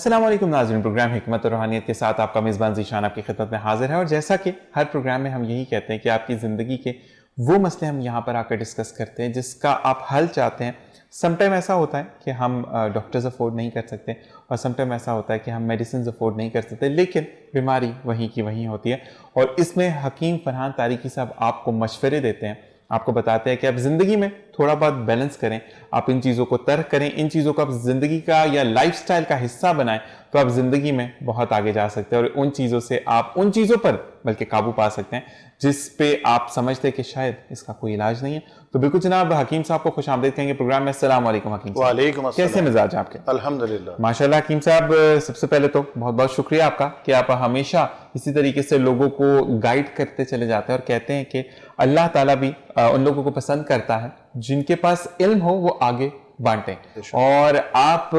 السلام علیکم ناظرین، پروگرام حکمت اور روحانیت کے ساتھ آپ کا میزبان ذیشان آپ کی خدمت میں حاضر ہے. اور جیسا کہ ہر پروگرام میں ہم یہی کہتے ہیں کہ آپ کی زندگی کے وہ مسئلے ہم یہاں پر آ کر ڈسکس کرتے ہیں جس کا آپ حل چاہتے ہیں. سم ٹائم ایسا ہوتا ہے کہ ہم ڈاکٹرز افورڈ نہیں کر سکتے، اور سم ٹائم ایسا ہوتا ہے کہ ہم میڈیسنز افورڈ نہیں کر سکتے، لیکن بیماری وہیں کی وہیں ہوتی ہے. اور اس میں حکیم فرحان طارقی صاحب آپ کو مشورے دیتے ہیں، آپ کو بتاتے ہیں کہ آپ زندگی میں تھوڑا بہت بیلنس کریں، آپ ان چیزوں کو ترک کریں، ان چیزوں کو آپ زندگی کا یا لائف سٹائل کا حصہ بنائیں تو آپ زندگی میں بہت آگے جا سکتے ہیں، اور ان چیزوں سے آپ ان چیزوں پر بلکہ قابو پا سکتے ہیں جس پہ آپ سمجھتے ہیں کہ شاید اس کا کوئی علاج نہیں ہے. تو بالکل جناب، حکیم صاحب کو خوش آمدید کہیں گے پروگرام میں. السلام علیکم حکیم صاحب. وعلیکم السلام. کیسے مزاج آپ کے؟ الحمدللہ ماشاءاللہ. حکیم صاحب، سب سے پہلے تو بہت بہت شکریہ آپ کا کہ آپ ہمیشہ اسی طریقے سے لوگوں کو گائیڈ کرتے چلے جاتے ہیں، اور کہتے ہیں کہ اللہ تعالیٰ بھی ان لوگوں کو پسند کرتا ہے جن کے پاس علم ہو وہ آگے بانٹیں، اور آپ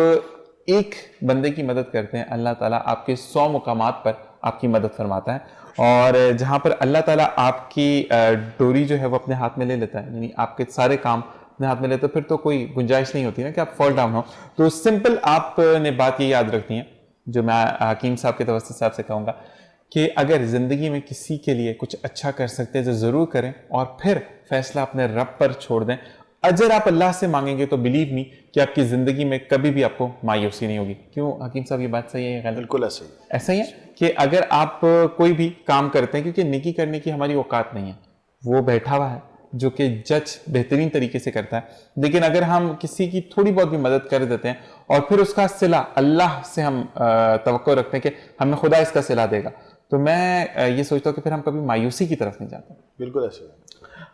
ایک بندے کی مدد کرتے ہیں، اللہ تعالیٰ آپ کے 100 مقامات پر آپ کی مدد فرماتا ہے. اور جہاں پر اللہ تعالیٰ آپ کی ڈوری جو ہے وہ اپنے ہاتھ میں لے لیتا ہے، یعنی آپ کے سارے کام اپنے ہاتھ میں لیتے، پھر تو کوئی گنجائش نہیں ہوتی نا کہ آپ فال ڈاؤن ہو. تو سمپل آپ نے بات یہ یاد رکھتی ہیں جو میں حکیم صاحب کے توسط سے آپ سے کہوں گا کہ اگر زندگی میں کسی کے لیے کچھ اچھا کر سکتے ہیں تو ضرور کریں، اور پھر فیصلہ اپنے رب پر چھوڑ دیں. اجر آپ اللہ سے مانگیں گے تو بلیو می کہ آپ کی زندگی میں کبھی بھی آپ کو مایوسی نہیں ہوگی. کیوں حکیم صاحب، یہ بات صحیح ہے یا غلط؟ بالکل ایسے ہی. ایسا ہی ہے کہ اگر آپ کوئی بھی کام کرتے ہیں، کیونکہ نیکی کرنے کی ہماری اوقات نہیں ہے، وہ بیٹھا ہوا ہے جو کہ جج بہترین طریقے سے کرتا ہے، لیکن اگر ہم کسی کی تھوڑی بہت بھی مدد کر دیتے ہیں اور پھر اس کا صلہ اللہ سے ہم توقع رکھتے ہیں کہ ہمیں خدا اس کا صلہ دے گا، تو میں یہ سوچتا ہوں کہ پھر ہم کبھی مایوسی کی طرف نہیں جاتے. بالکل ایسے ہی.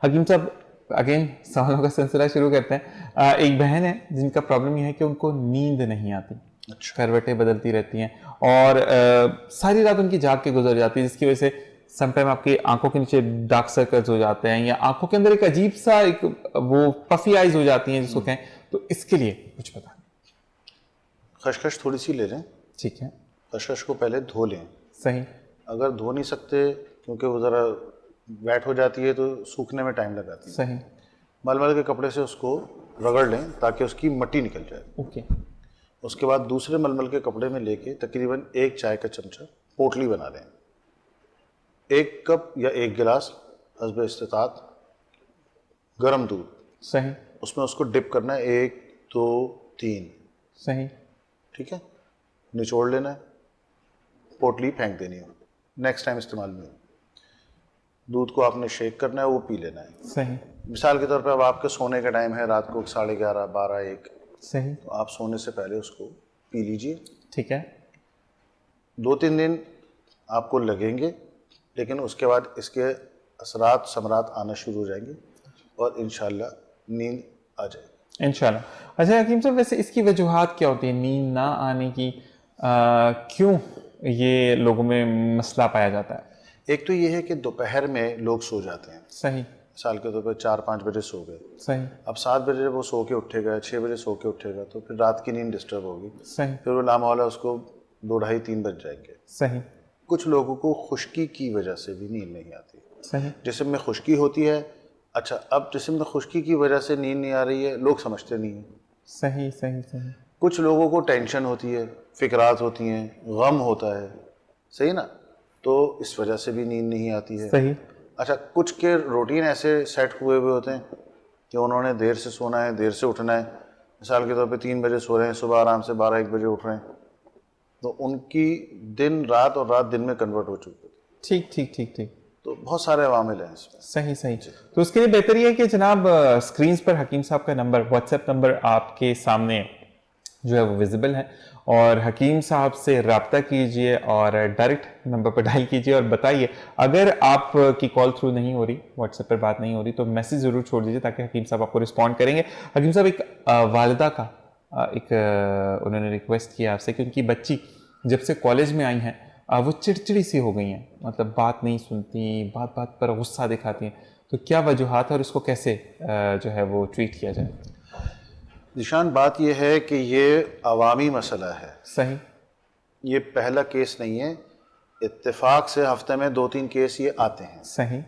حکیم صاحب، اگین سوالوں کا سلسلہ شروع کرتے ہیں. ایک بہن ہے جن کا پرابلم یہ ہے کہ ان کو نیند نہیں آتی، کروٹیں بدلتی رہتی ہیں، اور ساری رات ان کی جاگ کے گزر جاتی ہے، جس کی وجہ سے سم ٹائم آپ کی آنکھوں کے نیچے ڈارک سرکلز ہو جاتے ہیں، یا آنکھوں کے اندر ایک عجیب سا ایک وہ پفی آئیز ہو جاتی ہیں جس کو کہیں. تو اس کے لیے کچھ بتائیں. خشخش تھوڑی سی لے لیں. ٹھیک ہے. خشخش کو پہلے دھو لیں. صحیح. اگر دھو نہیں سکتے کیونکہ وہ ذرا ویٹ ہو جاتی ہے تو سوکھنے میں ٹائم لگاتی ہے. صحیح. مل کے کپڑے سے اس کو رگڑ لیں تاکہ اس کی مٹی نکل جائے. اوکے. اس کے بعد دوسرے مل کے کپڑے میں لے کے تقریباً 1 چائے کا چمچہ پوٹلی بنا لیں. 1 کپ یا 1 گلاس حسب استطاعت گرم دودھ. صحیح. اس میں اس کو ڈپ کرنا ہے 1 2 3. صحیح. ٹھیک ہے. نچوڑ لینا ہے، پوٹلی پھینک دینی ہے، نیکسٹ ٹائم استعمال میں. دودھ کو آپ نے شیک کرنا ہے، وہ پی لینا ہے. صحیح. مثال کے طور پہ اب آپ کے سونے کا ٹائم ہے رات کو 11:30 12 1. صحیح. تو آپ سونے سے پہلے اس کو پی لیجئے. ٹھیک ہے. 2-3 دن آپ کو لگیں گے، لیکن اس کے بعد اس کے اثرات ثمرات آنا شروع ہو جائیں گے اور انشاءاللہ نیند آ جائے گی انشاءاللہ. اچھا حکیم صاحب، ویسے اس کی وجوہات کیا ہوتی ہیں نیند نہ آنے کی؟ کیوں یہ لوگوں میں مسئلہ پایا جاتا ہے؟ ایک تو یہ ہے کہ دوپہر میں لوگ سو جاتے ہیں. صحیح. مثال کے طور پہ 4-5 بجے سو گئے. صحیح. اب 7 بجے وہ سو کے اٹھے گا، 6 بجے سو کے اٹھے گا، تو پھر رات کی نیند ڈسٹرب ہوگی. صحیح. پھر وہ لامحالہ اس کو 2 ڈھائی 3 بج جائیں گے. صحیح. کچھ لوگوں کو خشکی کی وجہ سے بھی نیند نہیں آتی. صحیح. جسم میں خشکی ہوتی ہے. اچھا، اب جسم میں خشکی کی وجہ سے نیند نہیں آ رہی ہے، لوگ سمجھتے نہیں ہیں. صحیح. صحیح. صحیح. کچھ لوگوں کو ٹینشن ہوتی ہے، فکرات ہوتی ہیں، غم ہوتا ہے. صحیح نا؟ تو اس وجہ سے بھی نیند نہیں آتی ہے. صحیح. اچھا، کچھ کے روٹین ایسے سیٹ ہوئے ہوتے ہیں کہ انہوں نے دیر سے سونا ہے، دیر سے اٹھنا ہے. مثال کے طور پہ 3 بجے سو رہے ہیں، صبح آرام سے 12 1 بجے اٹھ رہے ہیں، تو ان کی دن رات اور رات دن میں کنورٹ ہو چکی ہے. ٹھیک ٹھیک ٹھیک ٹھیک. تو بہت سارے عوامل ہیں اس میں. صحیح. صحیح. تو اس کے لیے بہتر یہ ہے کہ جناب اسکرینز پر حکیم صاحب کا نمبر، واٹس ایپ نمبر آپ کے سامنے جو ہے وہ ویزیبل ہے، اور حکیم صاحب سے رابطہ کیجئے اور ڈائریکٹ نمبر پر ڈائل کیجئے اور بتائیے. اگر آپ کی کال تھرو نہیں ہو رہی، واٹس ایپ پر بات نہیں ہو رہی، تو میسیج ضرور چھوڑ دیجئے تاکہ حکیم صاحب آپ کو رسپونڈ کریں گے. حکیم صاحب، ایک والدہ کا ایک انہوں نے ریکویسٹ کیا آپ سے کہ ان کی بچی جب سے کالج میں آئی ہیں وہ چڑچڑی سی ہو گئی ہیں، مطلب بات نہیں سنتی، بات بات پر غصہ دکھاتی ہیں. تو کیا وجوہات ہے اور اس کو کیسے جو ہے وہ ٹریٹ کیا جائے؟ ذیشان، بات یہ ہے کہ یہ عوامی مسئلہ ہے. صحیح. یہ پہلا کیس نہیں ہے. اتفاق سے ہفتے میں 2-3 کیس یہ آتے ہیں. صحیح.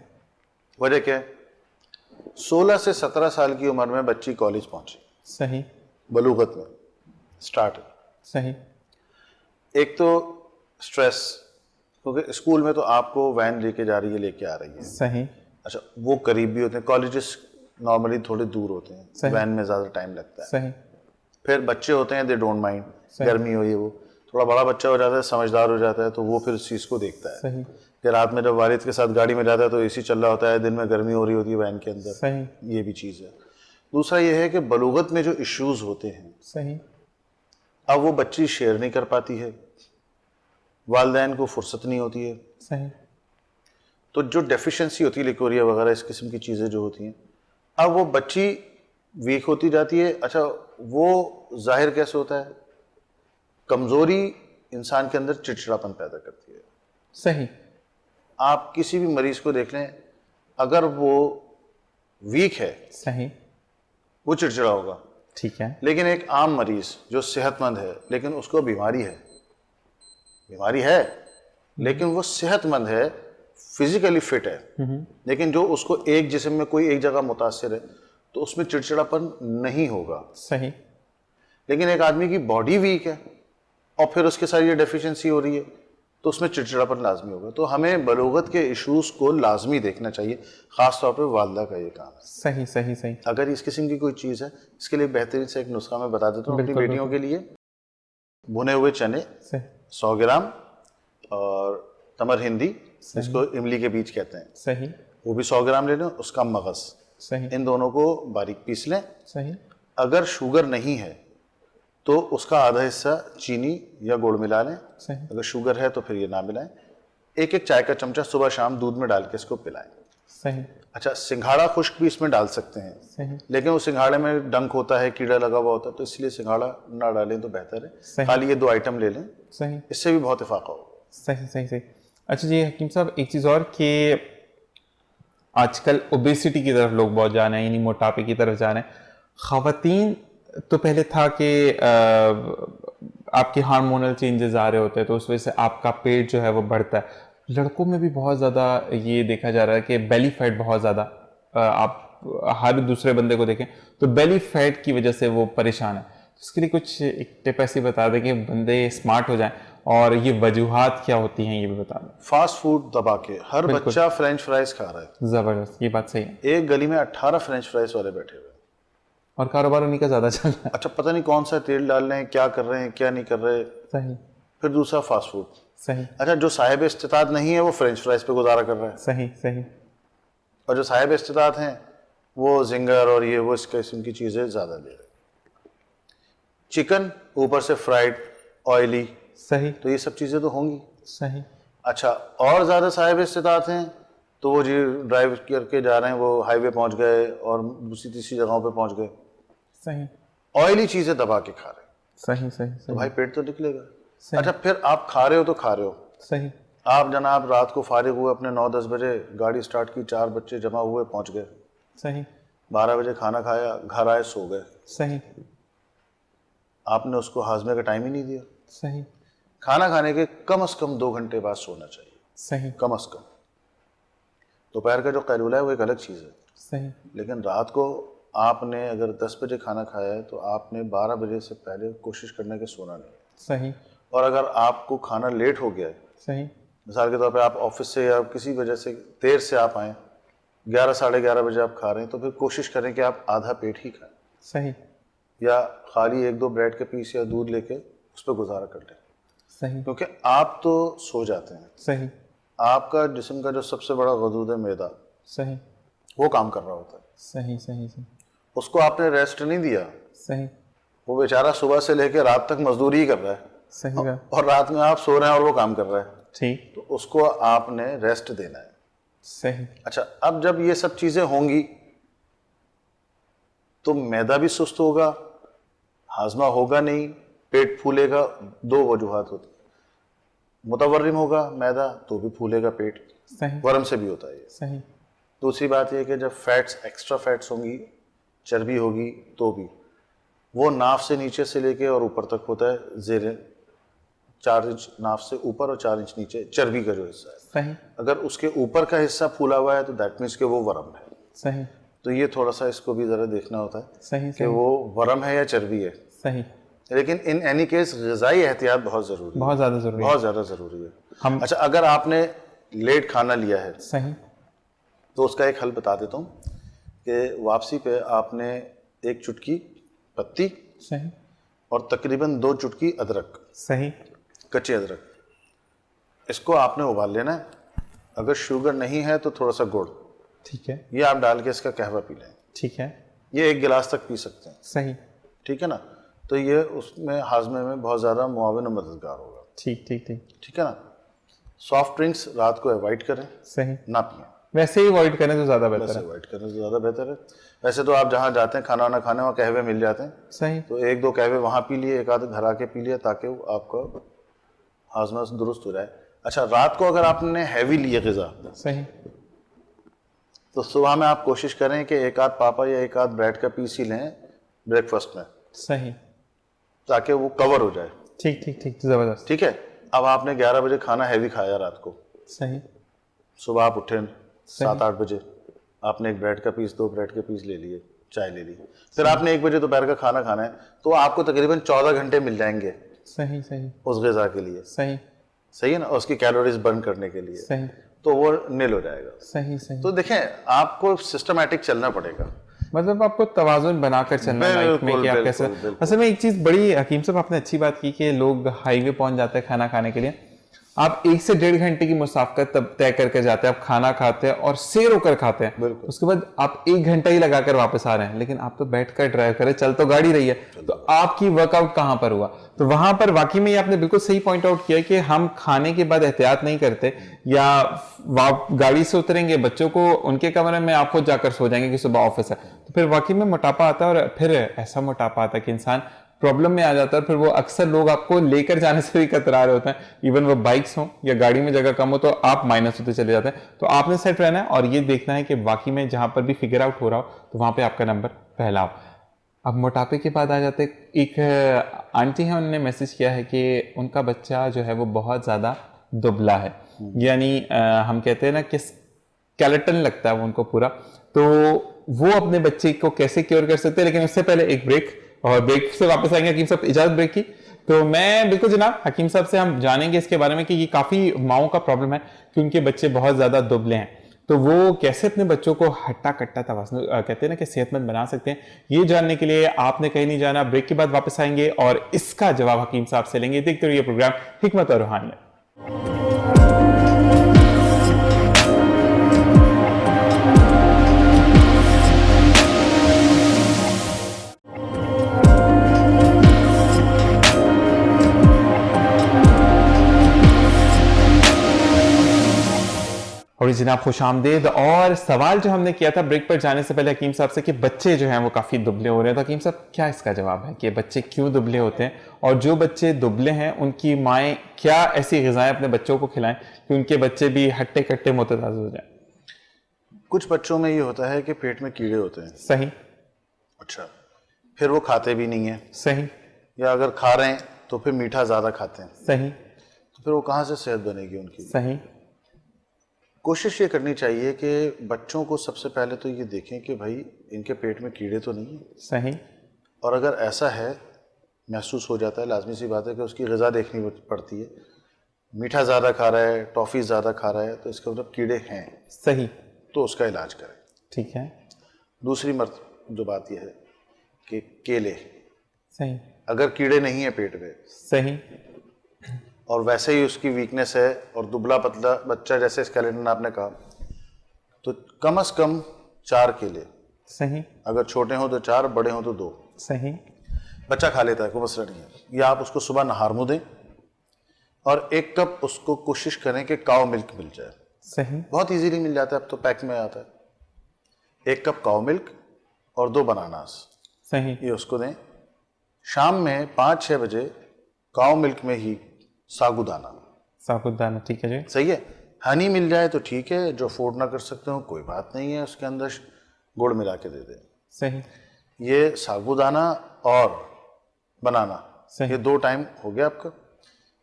وجہ کیا ہے؟ 16 سے 17 سال کی عمر میں بچی کالج پہنچی. صحیح. بلوغت میں سٹارٹ. صحیح. ایک تو اسٹریس، کیونکہ اسکول میں تو آپ کو وین لے کے جا رہی ہے، لے کے آ رہی ہے. صحیح. اچھا وہ قریب بھی ہوتے ہیں، کالجز نارملی تھوڑے دور ہوتے ہیں، وین میں زیادہ ٹائم لگتا ہے. صحیح. پھر بچے ہوتے ہیں دے ڈونٹ مائنڈ، گرمی ہوئی ہے، وہ تھوڑا بڑا بچہ ہو جاتا ہے، سمجھدار ہو جاتا ہے، تو وہ پھر اس چیز کو دیکھتا ہے. صحیح. کہ رات میں جب والد کے ساتھ گاڑی میں جاتا ہے تو اے سی چل رہا ہوتا ہے، دن میں گرمی ہو رہی ہوتی ہے وین کے اندر. صحیح. یہ بھی چیز ہے. دوسرا یہ ہے کہ بلوغت میں جو ایشوز ہوتے ہیں، صحیح. اب وہ بچی شیئر نہیں کر پاتی ہے، والدین کو فرصت نہیں ہوتی ہے، صحیح. تو جو ڈیفیشنسی ہوتی ہے لیکوریا وغیرہ اس قسم کی چیزیں جو ہوتی ہیں، اب وہ بچی ویک ہوتی جاتی ہے. اچھا وہ ظاہر کیسے ہوتا ہے؟ کمزوری انسان کے اندر چڑچڑاپن پیدا کرتی ہے. صحیح. آپ کسی بھی مریض کو دیکھ لیں، اگر وہ ویک ہے صحیح. وہ چڑچڑا ہوگا. ٹھیک ہے. لیکن ایک عام مریض جو صحت مند ہے لیکن اس کو بیماری ہے لیکن وہ صحت مند ہے، فزیکلی فٹ ہے، لیکن جو اس کو ایک جسم میں کوئی ایک جگہ متاثر ہے تو اس میں چڑچڑاپن نہیں ہوگا. صحیح. لیکن ایک آدمی کی باڈی ویک ہے اور پھر اس کے ساتھ یہ ڈیفیشنسی ہو رہی ہے تو اس میں چڑچڑاپن لازمی ہوگا. تو ہمیں بلوغت کے ایشوز کو لازمی دیکھنا چاہیے، خاص طور پہ والدہ کا یہ کام ہے. صحیح. صحیح. صحیح. اگر اس قسم کی کوئی چیز ہے، اس کے لیے بہترین سے ایک نسخہ میں بتا دیتا ہوں اپنی بیٹیوں کے لیے. بھنے ہوئے چنے 100 گرام اور تمر ہندی جس کو املی کے بیج کہتے ہیں، صحیح. وہ بھی 100 گرام لے لیں. اس کا مغز، صحیح. ان دونوں کو باریک پیس لیں. صحیح. اگر شوگر نہیں ہے تو اس کا آدھا حصہ چینی یا گڑ ملا لیں. صحیح. اگر شوگر ہے تو پھر یہ نہ ملائیں. ایک چائے کا چمچہ صبح شام دودھ میں ڈال کے اس کو پلائیں. صحیح. اچھا سنگھاڑا خشک بھی اس میں ڈال سکتے ہیں، صحیح. لیکن وہ سنگھاڑے میں ڈنک ہوتا ہے، کیڑا لگا ہوا ہوتا ہے، تو اس لیے سنگھاڑا نہ ڈالیں تو بہتر ہے. خالی یہ 2 آئٹم لے لیں، صحیح. اس سے بھی بہت افاقہ ہوگا. صحیح. صحیح. صحیح. اچھا جی حکیم صاحب، ایک چیز اور کہ آج کل اوبیسٹی کی طرف لوگ بہت جا رہے ہیں، یعنی موٹاپے کی طرف جا رہے ہیں. خواتین تو پہلے تھا کہ آپ کے ہارمونل چینجز آ رہے ہوتے ہیں تو اس وجہ سے آپ کا پیٹ جو ہے وہ بڑھتا ہے. لڑکوں میں بھی بہت زیادہ یہ دیکھا جا رہا ہے کہ بیلی فیٹ بہت زیادہ، آپ ہر دوسرے بندے کو دیکھیں تو بیلی فیٹ کی وجہ سے وہ پریشان ہے. اس کے لیے کچھ ایک ٹپ ایسی بتا دیں کہ بندے اسمارٹ ہو جائیں، اور یہ وجوہات کیا ہوتی ہیں یہ بھی بتا دیں. فاسٹ فوڈ دبا کے ہر بچہ فرینچ فرائز کھا رہا ہے. زبردست، یہ بات صحیح ہے. ایک گلی میں 18 فرینچ فرائز والے بیٹھے ہوئے، اور کاروبار انہیں کا زیادہ چل رہا ہے. اچھا پتہ نہیں کون سا تیل ڈال رہے ہیں، کیا کر رہے ہیں، کیا نہیں کر رہے. صحیح. پھر دوسرا فاسٹ فوڈ. صحیح. اچھا جو صاحب استطاعت نہیں ہے وہ فرینچ فرائز پہ گزارا کر رہا ہے، صحیح. صحیح. اور جو صاحب استطاعت ہیں وہ زنگر اور یہ وہ اس قسم کی چیزیں زیادہ لے رہے ہیں. چکن اوپر سے فرائیڈ، آئلی، صحیح. تو یہ سب چیزیں تو ہوں گی. صحیح. اچھا اور زیادہ صاحب استطاعت ہیں تو وہ جی ڈرائیو کر کے جا رہے ہیں، وہ ہائی وے پہنچ گئے اور دوسری تیسری جگہوں پہ پہنچ گئے، صحیح. آئلی چیزیں دبا کے کھا رہے ہیں. صحیح. صحیح. تو صحیح. بھائی پیٹ تو نکلے گا. اچھا پھر آپ کھا رہے ہو تو کھا رہے ہو، صحیح. آپ جناب رات کو فارغ ہوئے اپنے 9-10 بجے، گاڑی سٹارٹ کی، 4 بچے جمع ہوئے، پہنچ گئے. صحیح. 12 بجے کھانا کھایا، گھر آئے، سو گئے. صحیح. آپ نے اس کو ہاضمے کا ٹائم ہی نہیں دیا. صحیح. کھانا کھانے کے کم از کم 2 گھنٹے بعد سونا چاہیے، صحیح. کم از کم. دوپہر کا جو قیلولہ ہے وہ ایک الگ چیز ہے، صحیح. لیکن رات کو آپ نے اگر 10 بجے کھانا کھایا ہے تو آپ نے 12 بجے سے پہلے کوشش کرنے کے سونا نہیں. صحیح. اور اگر آپ کو کھانا لیٹ ہو گیا ہے، صحیح. مثال کے طور پہ آپ آفس سے یا کسی وجہ سے دیر سے آپ آئیں، 11-11:30 بجے آپ کھا رہے ہیں، تو پھر کوشش کریں کہ آپ آدھا پیٹ ہی کھائیں، صحیح. یا خالی 1-2 بریڈ کے پیس یا دودھ لے کے اس پہ گزارا کر لیں. صحیح. کیونکہ آپ تو سو جاتے ہیں، صحیح. آپ کا جسم کا جو سب سے بڑا غدود ہے معدہ، صحیح. وہ کام کر رہا ہوتا ہے. صحیح. صحیح. صحیح. اس کو آپ نے ریسٹ نہیں دیا، صحیح. وہ بیچارہ صبح سے لے کے رات تک مزدوری ہی کر رہا ہے، صحیح. اور رات میں آپ سو رہے ہیں اور وہ کام کر رہا ہے، ٹھیک. تو اس کو آپ نے ریسٹ دینا ہے. صحیح. اچھا اب جب یہ سب چیزیں ہوں گی تو معدہ بھی سست ہوگا، ہاضمہ ہوگا نہیں، پیٹ پھولے گا. 2 وجوہات ہوتی ہیں، متورم ہوگا معدہ تو بھی پھولے گا پیٹ، صحیح. ورم سے بھی ہوتا ہے یہ. صحیح. دوسری بات یہ کہ جب فیٹس، ایکسٹرا فیٹس ہوں گی، چربی ہوگی، تو بھی وہ ناف سے نیچے سے لے کے اور اوپر تک ہوتا ہے، زیر 4 انچ ناف سے اوپر اور 4 انچ نیچے چربی کا جو حصہ ہے. صحیح. اگر اس کے اوپر کا حصہ پھولا ہوا ہے تو دیٹ مینس کہ وہ ورم ہے. صحیح. تو یہ تھوڑا سا اس کو بھی ذرا دیکھنا ہوتا ہے صحیح. کہ وہ ورم ہے یا چربی ہے. صحیح. لیکن ان اینی کیس غذائی احتیاط بہت ضروری ہے, بہت زیادہ ضروری ہے. بہت زیادہ ضروری ہے. اچھا, اگر آپ نے لیٹ کھانا لیا ہے صحیح, تو اس کا ایک حل بتا دیتا ہوں کہ واپسی پہ آپ نے 1 چٹکی پتی صحیح, اور تقریباً 2 چٹکی ادرک, صحیح, کچے ادرک, اس کو آپ نے ابال لینا ہے. اگر شوگر نہیں ہے تو تھوڑا سا گڑ, ٹھیک ہے, یہ آپ ڈال کے اس کا قہوہ پی لیں. ٹھیک ہے, یہ 1 گلاس تک پی سکتے ہیں. صحیح, ٹھیک ہے نا, تو یہ اس میں ہاضمے میں بہت زیادہ معاون و مددگار ہوگا. ٹھیک ٹھیک ٹھیک, ٹھیک ہے نا. سافٹ ڈرنکس رات کو اوائڈ کریں, صحیح, نہ پئیں. ویسے ہی اوائڈ کریں تو زیادہ بہتر ویسے ہے. اوائڈ کریں تو زیادہ بہتر ہے. ویسے تو آپ جہاں جاتے ہیں کھانا وانا کھانے, وہاں قہوے مل جاتے ہیں, صحیح, تو 1-2 قہوے وہاں پی لیے, 1 آدھ گھر آ کے پی لیا, تاکہ وہ آپ کا ہاضمہ درست ہو جائے. اچھا, رات کو اگر آپ نے ہیوی لیے غذا, صحیح, تو صبح میں آپ کوشش کریں کہ 1 آدھ پاپا یا 1 آدھ بریڈ کا پیس ہی لیں بریک فاسٹ میں, صحیح, تاکہ وہ کور ہو جائے. ٹھیک ٹھیک ٹھیک, زبردست, ٹھیک ہے. اب آپ نے 11 بجے کھانا ہیوی کھایا رات کو, صحیح, صبح آپ اٹھیں 7-8 بجے, آپ نے 1 بریڈ کا پیس, 2 بریڈ کے پیس لے لیے, چائے لے لی, پھر آپ نے 1 بجے دوپہر کا کھانا کھانا ہے, تو آپ کو تقریباً 14 گھنٹے مل جائیں گے صحیح, صحیح, اس غذا کے لیے. صحیح, صحیح ہے نا, اس کی کیلوریز برن کرنے کے لیے, صحیح, تو وہ نل ہو جائے گا. صحیح, صحیح. تو دیکھیں, آپ کو سسٹمیٹک چلنا پڑے گا, مطلب آپ کو توازن بنا کر چلنا ہے لائف میں کہ آپ کیسے. اصل میں ایک چیز بڑی, حکیم صاحب آپ نے اچھی بات کی کہ لوگ ہائی وے پہنچ جاتے ہیں کھانا کھانے کے لیے, آپ 1 سے 1.5 گھنٹے کی مسافت تب طے کر کے جاتے ہیں, آپ کھانا کھاتے ہیں اور سیر ہو کر کھاتے ہیں, اس کے بعد آپ 1 گھنٹہ ہی لگا کر واپس آ رہے ہیں, لیکن آپ تو بیٹھ کر ڈرائیو کرے, چل تو گاڑی رہی ہے, تو آپ کی ورک آؤٹ کہاں پر ہوا. تو وہاں پر واقعی میں آپ نے بالکل صحیح پوائنٹ آؤٹ کیا کہ ہم کھانے کے بعد احتیاط نہیں کرتے, یا گاڑی سے اتریں گے, بچوں کو ان کے کمرے میں آپ خود جا کر سو جائیں گے کہ صبح آفس ہے, تو پھر واقعی میں موٹاپا آتا ہے, اور پھر ایسا موٹاپا آتا ہے کہ انسان پرابلم میں آ جاتا ہے. پھر وہ اکثر لوگ آپ کو لے کر جانے سے بھی کترا رہے ہوتے ہیں, ایون وہ بائکس ہوں یا گاڑی میں جگہ کم ہو, تو آپ مائنس ہوتے چلے جاتے ہیں. تو آپ نے سیٹ رہنا ہے اور یہ دیکھنا ہے کہ واقعی میں جہاں پر بھی فگر آؤٹ ہو رہا ہو تو وہاں پہ آپ کا نمبر پہلا ہو. اب موٹاپے کے بعد آ جاتے, ایک آنٹی ہیں, انہوں نے میسج کیا ہے کہ ان کا بچہ جو ہے وہ بہت زیادہ دبلا ہے, یعنی ہم کہتے ہیں نا کہ اسکیلیٹن لگتا ہے وہ ان کو پورا, تو وہ اپنے بچے کو کیسے کیور کر سکتے ہیں. لیکن اس سے پہلے ایک بریک, اور بریک سے واپس آئیں گے. حکیم صاحب اجازت بریک کی, تو میں بالکل جناب حکیم صاحب سے ہم جانیں گے اس کے بارے میں کہ یہ کافی ماؤں کا پرابلم ہے کہ ان کے بچے بہت زیادہ دبلے ہیں, تو وہ کیسے اپنے بچوں کو ہٹا کٹا توازن کہتے ہیں نا کہ صحت مند بنا سکتے ہیں. یہ جاننے کے لیے آپ نے کہیں نہیں جانا, بریک کے بعد واپس آئیں گے اور اس کا جواب حکیم صاحب سے لیں گے. دیکھتے رہیے پروگرام حکمت اور روحانیت. اور جناب خوش آمدید. اور سوال جو ہم نے کیا تھا بریک پر جانے سے پہلے حکیم صاحب سے کہ بچے جو ہیں وہ کافی دبلے ہو رہے ہیں, تو حکیم صاحب کیا اس کا جواب ہے کہ بچے کیوں دبلے ہوتے ہیں, اور جو بچے دبلے ہیں ان کی مائیں کیا ایسی غذائیں اپنے بچوں کو کھلائیں کہ ان کے بچے بھی ہٹے کٹے متزاز ہو جائیں. کچھ بچوں میں یہ ہوتا ہے کہ پیٹ میں کیڑے ہوتے ہیں. صحیح. اچھا, پھر وہ کھاتے بھی نہیں ہیں. صحیح. یا اگر کھا رہے ہیں تو پھر میٹھا زیادہ کھاتے ہیں. صحیح. تو پھر وہ کہاں سے صحت بنے گی ان کی. صحیح. کوشش یہ کرنی چاہیے کہ بچوں کو سب سے پہلے تو یہ دیکھیں کہ بھائی ان کے پیٹ میں کیڑے تو نہیں ہیں. صحیح. اور اگر ایسا ہے, محسوس ہو جاتا ہے, لازمی سی بات ہے کہ اس کی غذا دیکھنی پڑتی ہے. میٹھا زیادہ کھا رہا ہے, ٹافی زیادہ کھا رہا ہے, تو اس کا مطلب کیڑے ہیں. صحیح. تو اس کا علاج کریں. ٹھیک ہے. دوسری جو بات یہ ہے کہ کیلے, صحیح, اگر کیڑے نہیں ہیں پیٹ میں, صحیح, اور ویسے ہی اس کی ویکنس ہے اور دبلا پتلا بچہ جیسے اسکیلیٹن آپ نے کہا, تو کم از کم 4 کیلے. صحیح, اگر چھوٹے ہوں تو 4, بڑے ہوں تو 2. صحیح, بچہ کھا لیتا ہے, کوئی مسئلہ نہیں ہے. یا آپ اس کو صبح نہار منہ دیں, اور 1 کپ اس کو کوشش کریں کہ کاؤ ملک مل جائے. صحیح, بہت ایزیلی مل جاتا ہے, اب تو پیک میں آتا ہے. 1 کپ کاؤ ملک اور 2 بناناس, صحیح, یہ اس کو دیں. شام میں 5-6 بجے کاؤ ملک میں ہی ساگو دانہ. ثابت دانہ, ٹھیک ہے جی. صحیح ہے. ہنی مل جائے تو ٹھیک ہے, جو افورڈ نہ کر سکتے ہو کوئی بات نہیں ہے, اس کے اندر گڑ ملا کے دے دیں. صحیح, یہ ساگو دانہ اور بنانا, صحیح, یہ 2 ٹائم ہو گیا آپ کا.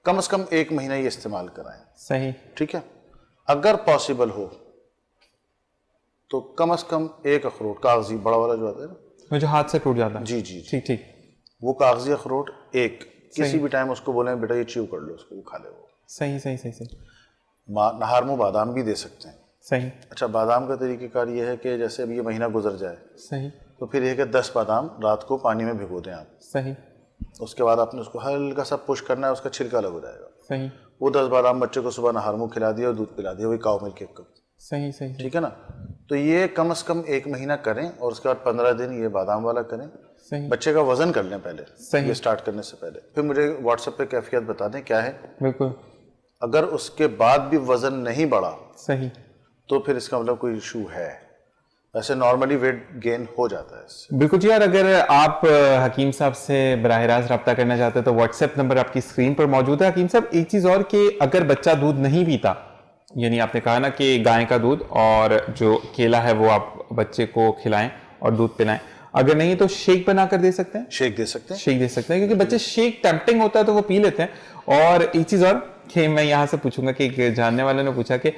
کم از کم 1 مہینہ یہ استعمال کرائیں. صحیح, ٹھیک ہے. اگر پاسبل ہو تو کم از کم 1 اخروٹ کاغذی بڑا والا جو آتا ہے نا, وہ جو ہاتھ سے ٹوٹ جاتا ہے. جی جی جی, ٹھیک ٹھیک, وہ کاغذی اخروٹ ایک کسی بھی ٹائم اس کو بولیں بیٹا یہ چیو کر لو اس کو، وہ کھا لے وہ. صحیح صحیح صحیح صحیح نہار منہ بادام بھی دے سکتے ہیں. صحیح اچھا بادام کا طریقہ کار یہ ہے کہ جیسے اب یہ مہینہ گزر جائے صحیح تو پھر یہ کہ 10 بادام رات کو پانی میں بھگو دیں آپ. صحیح اس کے بعد آپ نے اس کو ہلکا سا پش کرنا ہے، اس کا چھلکا الگ ہو جائے گا. صحیح وہ 10 بادام بچے کو صبح نہار منہ کھلا دیا اور دودھ پلا دیا، وہی کاؤ ملک ایک کپ. صحیح صحیح ٹھیک ہے نا. تو یہ کم از کم 1 مہینہ کریں اور اس کے بعد 15 دن یہ بادام والا کریں. صحیح بچے کا وزن کر لیں پہلے صحیح یہ سٹارٹ کرنے سے پہلے، پھر مجھے واٹس ایپ پہ کیفیت بتا دیں کیا ہے. بالکل اگر اس کے بعد بھی وزن نہیں بڑھا صحیح تو پھر اس کا مطلب کوئی ایشو ہے. ویسے نارملی ویٹ گین ہو جاتا ہے اس سے. بالکل جی. اور اگر آپ حکیم صاحب سے براہ راست رابطہ کرنا چاہتے ہیں تو واٹس ایپ نمبر آپ کی اسکرین پر موجود ہے. حکیم صاحب ایک چیز اور کہ اگر بچہ دودھ نہیں پیتا، یعنی آپ نے کہا نا کہ گائے کا دودھ اور جو کیلا ہے وہ آپ بچے کو کھلائیں اور دودھ پلائیں، اگر نہیں تو شیک بنا کر دے سکتے ہیں. شیک دے سکتے ہیں. شیک دے سکتے ہیں کیونکہ بچے شیک ٹیمپٹنگ ہوتا ہے تو وہ پی لیتے ہیں. اور ایک چیز اور کہ میں یہاں سے پوچھوں گا کہ ایک جاننے والے نے پوچھا کہ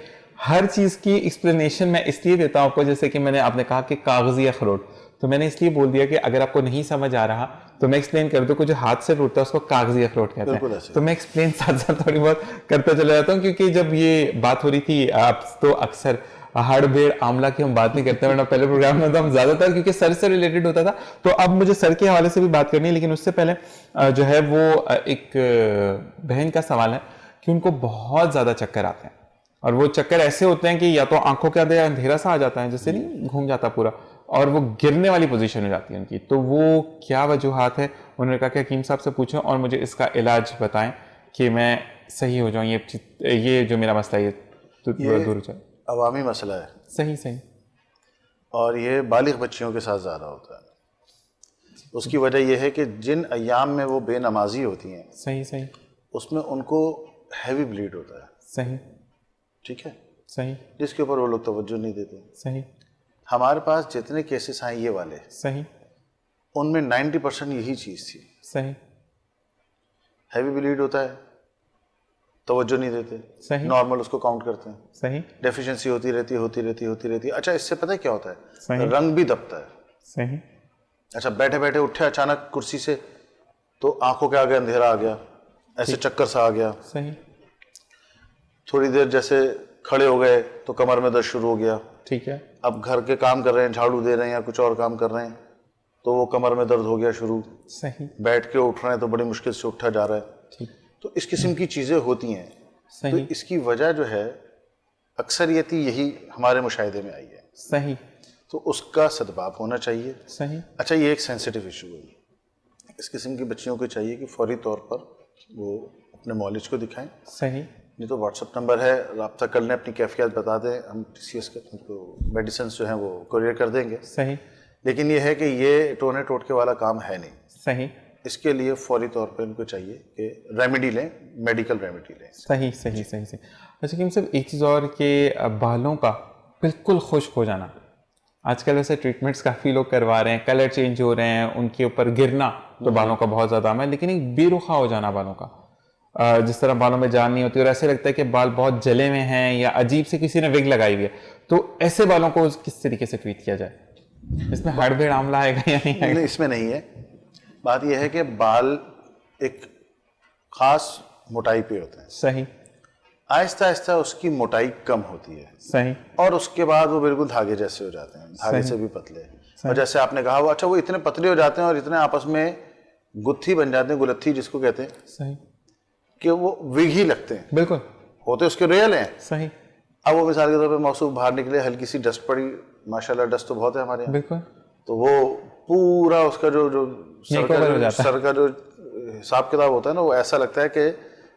ہر چیز کی ایکسپلینیشن میں اس لیے دیتا ہوں آپ کو، جیسے کہ آپ نے کہا کہ کاغذی اخروٹ، تو میں نے اس لیے بول دیا کہ اگر آپ کو نہیں سمجھ آ رہا تو میں ایکسپلین کر دوں کہ جو ہاتھ سے ٹوٹتا ہے اس کو کاغذی اخروٹ کہتے ہیں. تو میں ایکسپلین ساتھ ساتھ تھوڑی بہت کرتا چلا جاتا ہوں، کیونکہ جب یہ بات ہو رہی تھی آپ تو اکثر ہڑ بیڑ آملہ کی ہم بات نہیں کرتے ہیں، ورنہ پہلے پروگرام میں تو ہم زیادہ تر کیونکہ سر سے ریلیٹڈ ہوتا تھا. تو اب مجھے سر کے حوالے سے بھی بات کرنی ہے، لیکن اس سے پہلے جو ہے وہ ایک بہن کا سوال ہے کہ ان کو بہت زیادہ چکر آتے ہیں، اور وہ چکر ایسے ہوتے ہیں کہ یا تو آنکھوں کے اندر اندھیرا سا آ جاتا ہے، جیسے نہیں گھوم جاتا پورا، اور وہ گرنے والی پوزیشن ہو جاتی ہے ان کی. تو وہ کیا وجوہات ہے؟ انہوں نے کہا کہ حکیم صاحب سے پوچھیں اور مجھے اس کا علاج بتائیں کہ میں صحیح ہو جاؤں، یہ جو میرا مسئلہ ہے یہ دور ہو جائے. عوامی مسئلہ ہے. صحیح صحیح اور یہ بالغ بچیوں کے ساتھ زیادہ ہوتا ہے. اس کی وجہ یہ ہے کہ جن ایام میں وہ بے نمازی ہوتی ہیں صحیح صحیح اس میں ان کو ہیوی بلیڈ ہوتا ہے. صحیح ٹھیک ہے. صحیح جس کے اوپر وہ لوگ توجہ نہیں دیتے. صحیح ہمارے پاس جتنے کیسز آئے یہ والے صحیح ان میں 90% یہی چیز تھی. صحیح ہیوی بلیڈ ہوتا ہے، توجہ نہیں دیتے، صحیح نارمل اس کو کاؤنٹ کرتے ہیں، صحیح ڈیفیشنسی ہوتی رہتی ہے. اچھا اس سے پتہ کیا ہوتا ہے؟ صحیح رنگ بھی دبتا ہے. صحیح اچھا بیٹھے بیٹھے اٹھے اچانک کرسی سے تو آنکھوں کے آگے اندھیرا آ گیا، ایسے چکر سا آ گیا. صحیح تھوڑی دیر جیسے کھڑے ہو گئے تو کمر میں درد شروع ہو گیا. ٹھیک ہے. اب گھر کے کام کر رہے ہیں، جھاڑو دے رہے ہیں یا کچھ اور کام کر رہے ہیں تو وہ کمر میں درد ہو گیا شروع. صحیح بیٹھ کے اٹھ رہے ہیں تو بڑی مشکل سے اٹھا جا رہا ہے. ٹھیک. تو اس قسم کی چیزیں ہوتی ہیں. تو صحیح اس کی وجہ جو ہے اکثریتی یہی ہمارے مشاہدے میں آئی ہے. صحیح. تو اس کا سدباب ہونا چاہیے. صحیح. اچھا یہ ایک سینسیٹیو ایشو ہے. اس قسم کی بچیوں کو چاہیے کہ فوری طور پر وہ اپنے معالج کو دکھائیں. صحیح. نہیں تو واٹس ایپ نمبر ہے، رابطہ کر لیں، اپنی کیفیات بتا دیں، ہم ٹی سی ایس کے میڈیسنس جو ہیں وہ کوریئر کر دیں گے. صحیح. لیکن یہ ہے کہ یہ ٹونے ٹوٹکے والا کام ہے نہیں. صحیح. اس کے لیے فوری طور پہ ان کو چاہیے کہ ریمیڈی لیں، میڈیکل ریمیڈی لیں. صحیح صحیح صحیح صحیح. اچھا کہ صاحب ایک چیز اور کہ بالوں کا بالکل خشک ہو جانا، آج کل ویسے ٹریٹمنٹس کافی لوگ کروا رہے ہیں، کلر چینج ہو رہے ہیں، ان کے اوپر گرنا تو بالوں کا بہت زیادہ عام ہے، لیکن ایک بے رخا ہو جانا بالوں کا، جس طرح بالوں میں جان نہیں ہوتی اور ایسے لگتا ہے کہ بال بہت جلے ہوئے ہیں یا عجیب سے کسی نے وگ لگائی ہوئی ہے، تو ایسے بالوں کو کس طریقے سے ٹریٹ کیا جائے؟ اس میں ہڑ بھیڑ عاملہ آئے گا یا نہیں آئے گا؟ اس میں نہیں ہے. بات یہ ہے کہ بال ایک خاص موٹائی پہ ہوتے ہیں. صحیح. آہستہ آہستہ اس کی موٹائی کم ہوتی ہے. صحیح. اور اس کے بعد وہ بالکل دھاگے جیسے ہو جاتے ہیں، دھاگے سے بھی پتلے. اور جیسے آپ نے کہا وہ اچھا وہ اتنے پتلے ہو جاتے ہیں اور اتنے آپس میں گتھی بن جاتے ہیں، گلتھی جس کو کہتے ہیں، صحیح، کہ وہ وگ ہی لگتے ہیں. بالکل ہوتے اس کے ریل ہیں. صحیح. اب وہ مثال کے طور پہ موصوف باہر نکلے، ہلکی سی ڈسٹ پڑی، ماشاءاللہ ڈسٹ تو بہت ہے ہمارے یہاں، بالکل، تو وہ پورا اس کا جو سر کا جو حساب کتاب ہوتا ہے نا، وہ ایسا لگتا ہے کہ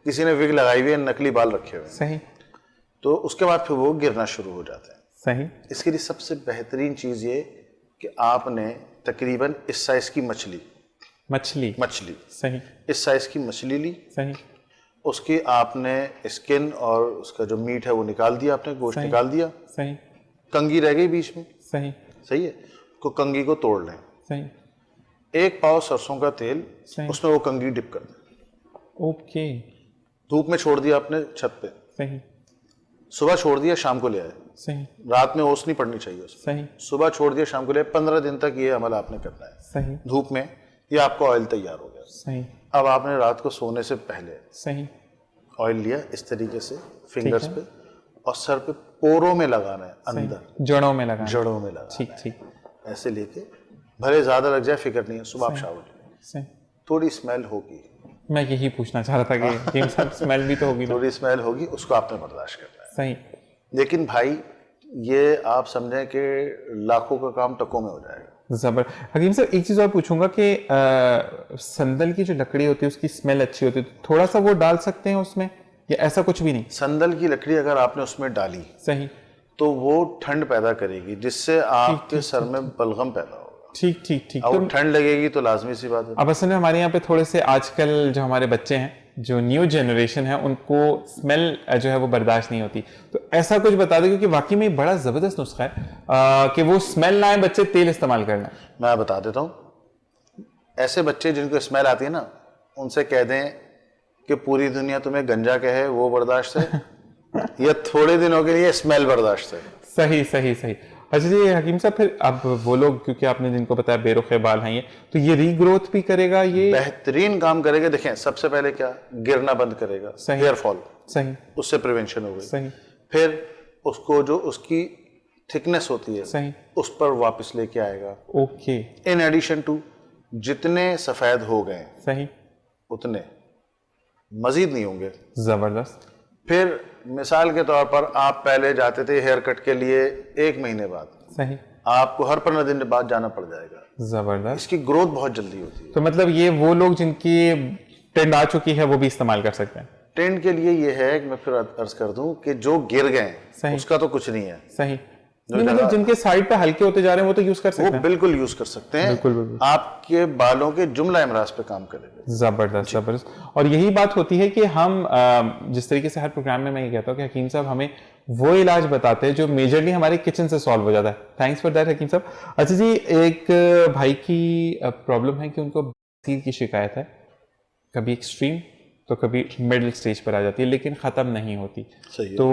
کسی نے وگ لگائی ہوئی ہے، نکلی بال رکھے ہوئے ہیں. صحیح. تو اس کے بعد پھر وہ گرنا شروع ہو جاتے ہیں. صحیح. اس کے لیے سب سے بہترین چیز یہ کہ آپ نے تقریباً اس سائز کی مچھلی صحیح، اس سائز کی مچھلی لی. صحیح. اس کی آپ نے اسکن اور اس کا جو میٹ ہے وہ نکال دیا، آپ نے گوشت نکال دیا. صحیح. کنگھی رہ گئی بیچ میں. صحیح. صحیح ہے. کو کنگھی کو توڑ لیں. صحیح. 1 پاؤ سرسوں کا تیل، اس میں وہ کنگھی ڈپ کر دیں. اوکے. دھوپ میں چھوڑ دیا آپ نے چھت پہ. صحیح. صبح چھوڑ دیا، شام کو لے آئے. صحیح. رات میں اوس نہیں پڑنی چاہیے اس میں. صحیح. صبح چھوڑ دیا، شام کو لے آئے. 15 دن تک یہ عمل آپ نے کرنا ہے. صحیح. دھوپ میں یہ آپ کا آئل تیار ہو گیا. صحیح. اب آپ نے رات کو سونے سے پہلے صحیح. آئل لیا اس طریقے سے فنگرز پہ اور سر پہ پوروں میں لگانا ہے, اندر جڑوں میں لگانا. جڑوں میں لگانا. ٹھیک ٹھیک. ایسے لے کے بھلے زیادہ لگ جائے فکر نہیں ہے, صبح آپ شاور لیں. صحیح. تھوڑی اسمیل ہوگی, میں یہی پوچھنا چاہ رہا تھا کہ حکیم صاحب اسمیل بھی تو ہوگی. تھوڑی اسمیل ہوگی, اس کو آپ نے برداشت کرنا ہے. صحیح. لیکن بھائی یہ آپ سمجھیں کہ لاکھوں کا کام ٹکوں میں ہو جائے گا. زبر. حکیم صاحب ایک چیز اور پوچھوں گا کہ سندل کی جو لکڑی ہوتی ہے اس کی اسمیل اچھی ہوتی ہے, تھوڑا سا وہ ڈال سکتے ہیں اس میں یا ایسا کچھ بھی نہیں؟ سندل کی لکڑی اگر آپ نے اس میں ڈالی صحیح تو وہ ٹھنڈ پیدا کرے گی جس سے آپ کے سر میں بلغم پیدا ہوگا. ٹھیک ٹھیک ٹھیک. اور ٹھنڈ لگے گی تو لازمی سی بات ہے. اب اصل میں ہمارے یہاں پہ تھوڑے سے آج کل جو ہمارے بچے ہیں, جو نیو جنریشن ہے, ان کو اسمیل جو ہے وہ برداشت نہیں ہوتی, تو ایسا کچھ بتا دیں کیونکہ واقعی میں بڑا زبردست نسخہ ہے کہ وہ اسمیل نہ آئے, بچے تیل استعمال کرنا. میں بتا دیتا ہوں, ایسے بچے جن کو اسمیل آتی ہے نا, ان سے کہہ دیں کہ پوری دنیا تمہیں گنجا کہے وہ برداشت ہے یا تھوڑے دنوں کے لیے اسمیل برداشت ہے. صحیح صحیح صحیح. اچھا جی حکیم صاحب, پھر اب وہ لوگ کیونکہ آپ نے جن کو بتایا بے رخ بال ہیں یہ, تو یہ ری گروتھ بھی کرے گا, یہ بہترین کام کرے گا. دیکھیں سب سے پہلے کیا, گرنا بند کرے گا, ہیئر فال, صحیح اس سے پریونشن ہو گئی. صحیح پھر اس کو جو اس کی تھکنس ہوتی ہے صحیح اس پر واپس لے کے آئے گا. اوکے. ان ایڈیشن ٹو جتنے سفید ہو گئے صحیح اتنے مزید نہیں ہوں گے. زبردست. پھر مثال کے طور پر آپ پہلے جاتے تھے ہیئر کٹ کے لیے 1 مہینے بعد, صحیح آپ کو ہر 15 دن بعد جانا پڑ جائے گا. زبردست. اس کی گروتھ بہت جلدی ہوتی ہے. تو مطلب یہ وہ لوگ جن کی ٹرینڈ آ چکی ہے وہ بھی استعمال کر سکتے ہیں. ٹرینڈ کے لیے یہ ہے کہ میں پھر عرض کر دوں کہ جو گر گئے اس کا تو کچھ نہیں ہے. صحیح. مطلب جن کے سائڈ پہ ہلکے ہوتے جا رہے ہیں وہ تو یوز کر سکتے وہ بالکل یوز کر سکتے ہیں. آپ کے بالوں کے جملہ امراض پہ کام کرے گا. زبردست زبردست. اور یہی بات ہوتی ہے کہ ہم جس طریقے سے ہر پروگرام میں یہ کہتا ہوں کہ حکیم صاحب ہمیں وہ علاج بتاتے ہیں جو میجرلی ہمارے کچن سے سالو ہو جاتا ہے. تھینکس فار دیٹ حکیم صاحب. اچھا جی, ایک بھائی کی پرابلم ہے کہ ان کو بواسیر کی شکایت ہے, کبھی ایکسٹریم تو کبھی مڈل سٹیج پر آ جاتی ہے لیکن ختم نہیں ہوتی. تو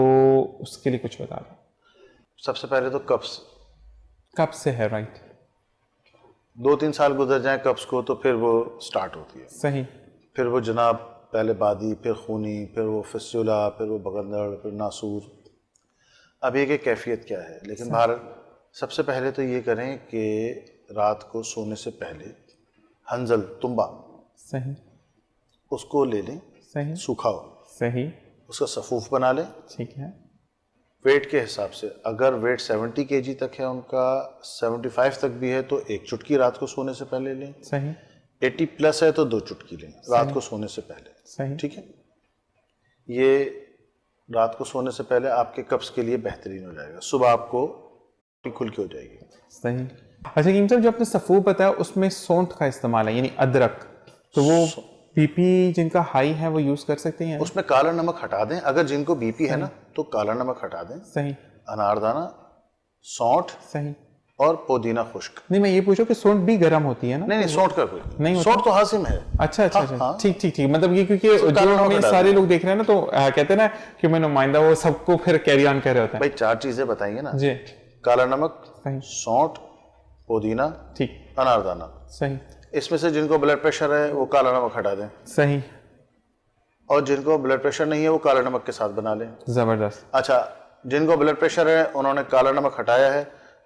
اس کے لیے کچھ بتا دیں. سب سے پہلے تو کپس. کب سے ہے؟ رائٹ. 2-3 سال گزر جائیں کپس کو تو پھر وہ سٹارٹ ہوتی ہے. صحیح. پھر وہ جناب پہلے بادی, پھر خونی, پھر وہ فسچولا, پھر وہ بگندڑ, پھر ناسور. اب یہ کہ کیفیت کیا ہے, لیکن بہر سب سے پہلے تو یہ کریں کہ رات کو سونے سے پہلے ہنزل تمبا, صحیح, اس کو لے لیں. صحیح. سوکھا ہو. صحیح. اس کا سفوف بنا لیں. ٹھیک ہے. ویٹ کے حساب سے اگر ویٹ 70 kg تک ہے ان کا, 75 تک بھی ہے تو 1 چٹکی رات کو سونے سے پہلے لیں. صحیح. 80 پلس ہے تو 2 چٹکی لیں رات کو سونے سے پہلے. صحیح. ٹھیک ہے. یہ رات کو سونے سے پہلے آپ کے کپس کے لیے بہترین ہو جائے گا. صبح آپ کو کھل کے ہو جائے گی. صحیح. اچھا حکیم صاحب, جو آپ نے سفوف بتایا اس میں سونٹ کا استعمال ہے یعنی ادرک, تو وہ بی پی جن کا ہائی ہے وہ یوز کر سکتے ہیں؟ اس میں کالا نمک ہٹا دیں. اگر جن کو بی پی ہے نا تو کالا نمک ہٹا دیں. صحیح. اناردانہ, سونٹ صحیح. اور پودینہ خشک. نہیں میں یہ پوچھوں کہ سونٹ بھی گرم ہوتی ہے نا؟ نہیں سونٹ کا کوئی نہیں, سونٹ تو ہاضم ہے. اچھا اچھا اچھا, ٹھیک ٹھیک ٹھیک. مطلب یہ کیونکہ جو ہمیں سارے لوگ دیکھ رہے ہیں نا تو کہتے ہیں نا کہ میں نمائندہ, وہ سب کو پھر کیری آن کر رہے ہوتے ہیں. بھائی 4 چیزیں بتائیں گے نا جی. کالا نمک, سونٹ, پودینہ, ٹھیک, اناردانہ. صحیح. اس میں سے جن کو بلڈ پریشر ہے وہ کالا نمک ہٹا دیں. صحیح. اور جن کو بلڈ پریشر نہیں ہے وہ کالا نمک کے ساتھ بنا لیں. زبردست. اچھا, جن کو بلڈ پریشر ہے انہوں نے کالا نمک ہٹایا ہے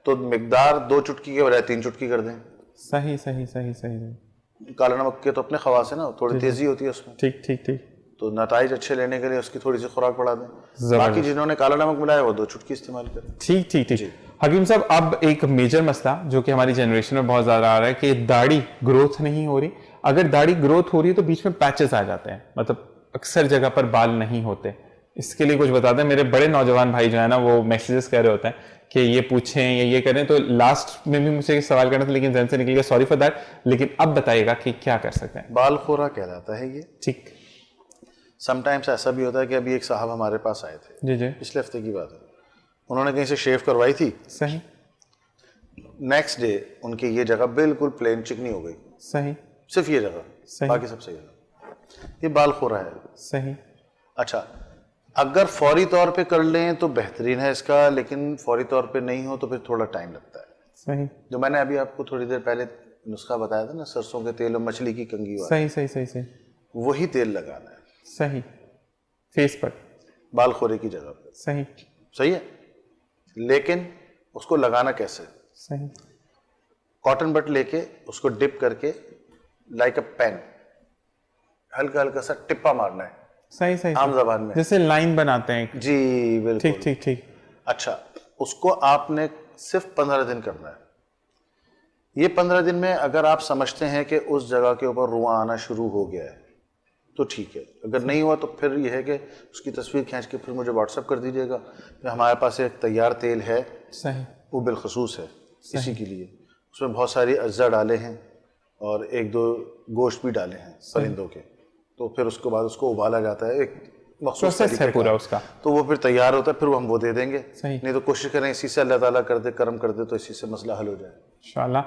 تو مقدار 2 چٹکی کے بجائے 3 چٹکی کر دیں. صحیح صحیح صحیح صحیح. کالا نمک کے تو اپنے خواص ہیں نا, تھوڑی تیزی ہوتی ہے اس میں. ٹھیک ٹھیک ٹھیک. تو نتائج اچھے لینے کے لیے اس کی تھوڑی سی خوراک بڑھا دیں. باقی جنہوں نے کالا نمک ملایا وہ 2 چٹکی استعمال کریں. ٹھیک ٹھیک ٹھیک. حکیم صاحب, اب ایک میجر مسئلہ جو کہ ہماری جنریشن میں بہت زیادہ آ رہا ہے کہ داڑھی گروتھ نہیں ہو رہی. اگر داڑھی گروتھ ہو رہی ہے تو بیچ میں پیچز آ جاتے ہیں, مطلب اکثر جگہ پر بال نہیں ہوتے. اس کے لیے کچھ بتا دیں. میرے بڑے نوجوان بھائی جو ہے نا وہ میسیجز کہہ رہے ہوتے ہیں کہ یہ پوچھیں یا یہ کریں, تو لاسٹ میں بھی مجھے سوال کرنا تھا لیکن ذہن سے نکل گیا, سوری فار دیٹ. لیکن اب بتائیے گا کہ کیا کر سکتے ہیں. بال خورا کہلاتا ہے یہ. ٹھیک. سم ٹائمس ایسا بھی ہوتا ہے کہ ابھی ایک صاحب ہمارے پاس آئے تھے, جی جی, پچھلے ہفتے کی بات ہے, انہوں نے کہیں سے شیو کروائی تھی. صحیح. نیکسٹ ڈے ان کی یہ جگہ بالکل پلین چکنی ہو گئی. صحیح. صرف یہ جگہ, باقی سب صحیح ہے. یہ بال خورا ہے. صحیح. اچھا, اگر فوری طور پہ کر لیں تو بہترین ہے اس کا, لیکن فوری طور پہ نہیں ہو تو پھر تھوڑا ٹائم لگتا ہے. صحیح. جو میں نے ابھی آپ کو تھوڑی دیر پہلے نسخہ بتایا تھا نا سرسوں کے تیل اور مچھلی کی کنگھی والا, صحیح صحیح صحیح صحیح وہی تیل لگانا ہے صحیح, فیس پر, بال خورے کی جگہ پہ. صحیح صحیح ہے, لیکن اس کو لگانا کیسے؟ صحیح, کاٹن بٹ لے کے اس کو ڈپ کر کے لائک اے پین ہلکا ہلکا سا ٹپا مارنا ہے صحیح صحیح, عام زبان میں. جیسے لائن بناتے ہیں. جی بالکل, ٹھیک ٹھیک ٹھیک. اچھا, اس کو آپ نے صرف 15 دن کرنا ہے. یہ 15 دن میں اگر آپ سمجھتے ہیں کہ اس جگہ کے اوپر رواں آنا شروع ہو گیا ہے تو ٹھیک ہے, اگر نہیں ہوا تو پھر یہ ہے کہ اس کی تصویر کھینچ کے پھر مجھے واٹس ایپ کر دیجیے گا. ہمارے پاس ایک تیار تیل ہے, صحیح, وہ بالخصوص ہے اسی کے لیے. اس میں بہت ساری اجزا ڈالے ہیں اور 1-2 گوشت بھی ڈالے ہیں پرندوں کے, تو پھر اس کے بعد اس کو ابالا جاتا ہے, ایک مخصوص پروسیس ہے پورا اس کا, تو وہ پھر تیار ہوتا ہے, پھر وہ ہم وہ دے دیں گے. صحیح. نہیں تو کوشش کریں اسی سے اللہ تعالیٰ کر دے, کرم کر دے تو اسی سے مسئلہ حل ہو جائے انشاءاللہ.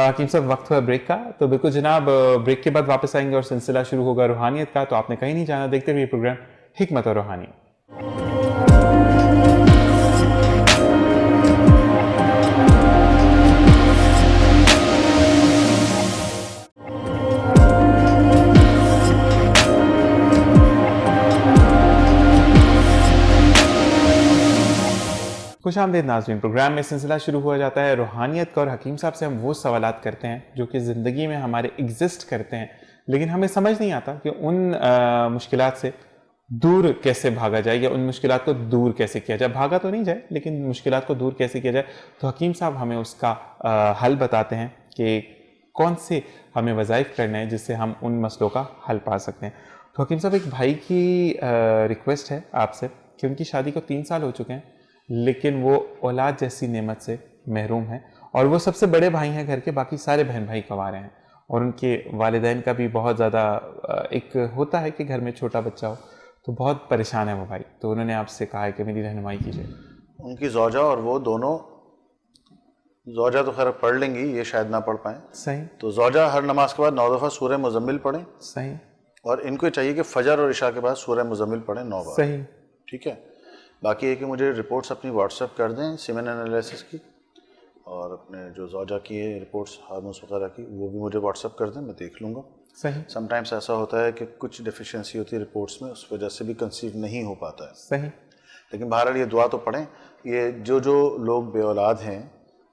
حکیم صاحب وقت ہوا بریک کا, تو بالکل جناب بریک کے بعد واپس آئیں گے اور سلسلہ شروع ہوگا روحانیت کا, تو آپ نے کہیں نہیں جانا, دیکھتے ہوئے پروگرام حکمت اور روحانیت. خوش آمدید ناظرین. پروگرام میں سلسلہ شروع ہوا جاتا ہے روحانیت کا, اور حکیم صاحب سے ہم وہ سوالات کرتے ہیں جو کہ زندگی میں ہمارے ایگزسٹ کرتے ہیں لیکن ہمیں سمجھ نہیں آتا کہ ان مشکلات سے دور کیسے بھاگا جائے یا ان مشکلات کو دور کیسے کیا جائے. بھاگا تو نہیں جائے لیکن مشکلات کو دور کیسے کیا جائے. تو حکیم صاحب ہمیں اس کا حل بتاتے ہیں کہ کون سے ہمیں وظائف کرنے ہیں جس سے ہم ان مسئلوں کا حل پا سکتے ہیں. تو حکیم صاحب ایک بھائی کی ریکویسٹ ہے آپ سے کہ ان کی شادی کو 3 سال ہو چکے ہیں لیکن وہ اولاد جیسی نعمت سے محروم ہیں, اور وہ سب سے بڑے بھائی ہیں گھر کے, باقی سارے بہن بھائی کنوارے ہیں, اور ان کے والدین کا بھی بہت زیادہ ایک ہوتا ہے کہ گھر میں چھوٹا بچہ ہو تو بہت پریشان ہے وہ بھائی. تو انہوں نے آپ سے کہا ہے کہ میری رہنمائی کیجیے. ان کی زوجہ اور وہ دونوں, زوجہ تو خیر پڑھ لیں گی, یہ شاید نہ پڑھ پائیں. صحیح. تو زوجہ ہر نماز کے بعد 9 دفعہ سورہ مزمل پڑھیں. صحیح. اور ان کو چاہیے کہ فجر اور عشاء کے بعد سورہ مزمل پڑھیں 9 بار. صحیح. ٹھیک ہے. باقی یہ کہ مجھے رپورٹس اپنی واٹس ایپ کر دیں سیمن انالیسس کی, اور اپنے جو زوجہ کی ہے رپورٹس ہارمونس وغیرہ کی وہ بھی مجھے واٹس ایپ کر دیں, میں دیکھ لوں گا. صحیح. سم ٹائمس ایسا ہوتا ہے کہ کچھ ڈیفیشنسی ہوتی ہے رپورٹس میں, اس وجہ سے بھی کنسیو نہیں ہو پاتا ہے. صحیح. لیکن بہرحال یہ دعا تو پڑھیں. یہ جو لوگ بے اولاد ہیں